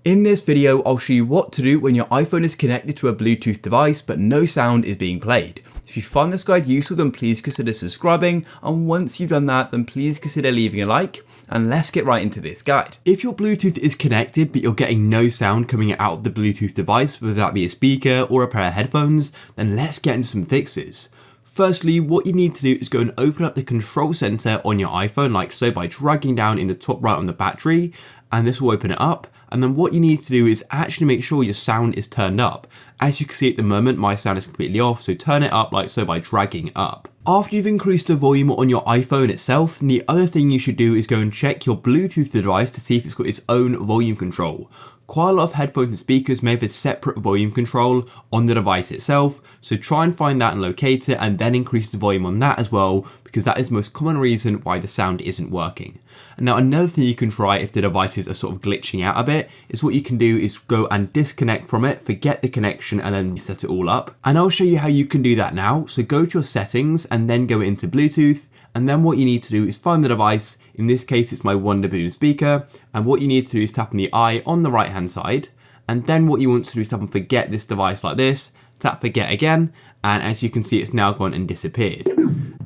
In this video, I'll show you what to do when your iPhone is connected to a Bluetooth device but no sound is being played. If you find this guide useful, then please consider subscribing, and once you've done that, then please consider leaving a like, and let's get right into this guide. If your Bluetooth is connected but you're getting no sound coming out of the Bluetooth device, whether that be a speaker or a pair of headphones, then let's get into some fixes. Firstly, what you need to do is go and open up the control center on your iPhone like so by dragging down in the top right on the battery, and this will open it up. And then what you need to do is actually make sure your sound is turned up. As you can see at the moment, my sound is completely off, so turn it up like so by dragging it up. After you've increased the volume on your iPhone itself, then the other thing you should do is go and check your Bluetooth device to see if it's got its own volume control. Quite a lot of headphones and speakers may have a separate volume control on the device itself, so try and find that and locate it and then increase the volume on that as well, because that is the most common reason why the sound isn't working. And now another thing you can try if the devices are sort of glitching out a bit is what you can do is go and disconnect from it, forget the connection and then set it all up. And I'll show you how you can do that now. So go to your settings and then go into Bluetooth, and then what you need to do is find the device. In this case it's my Wonderboom speaker, and what you need to do is tap on the eye on the right hand side, and then what you want to do is tap on forget this device like this, tap forget again, and as you can see it's now gone and disappeared.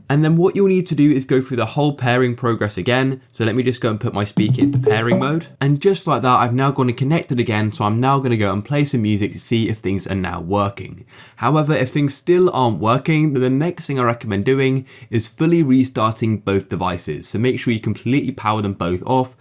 And then what you'll need to do is go through the whole pairing progress again. So let me just go and put my speaker into pairing mode. And just like that, I've now gone and connected again. So I'm now going to go and play some music to see if things are now working. However, if things still aren't working, then the next thing I recommend doing is fully restarting both devices. So make sure you completely power them both off.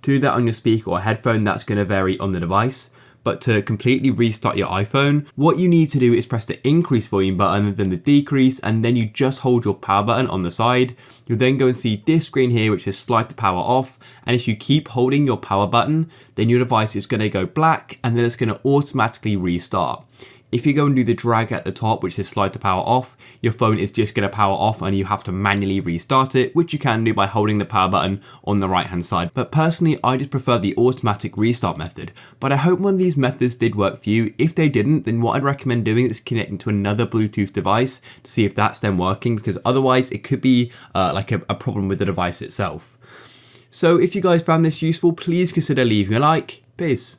To do that on your speaker or headphone, that's going to vary on the device. But to completely restart your iPhone, what you need to do is press the increase volume button, then the decrease, and then you just hold your power button on the side. You'll then go and see this screen here, which is slide to power off. And if you keep holding your power button, then your device is going to go black and then it's going to automatically restart. If you go and do the drag at the top, which is slide to power off, your phone is just going to power off and you have to manually restart it, which you can do by holding the power button on the right hand side. But personally, I just prefer the automatic restart method. But I hope one of these methods did work for you. If they didn't, then what I'd recommend doing is connecting to another Bluetooth device to see if that's then working, because otherwise it could be like a problem with the device itself. So if you guys found this useful, please consider leaving a like. Peace.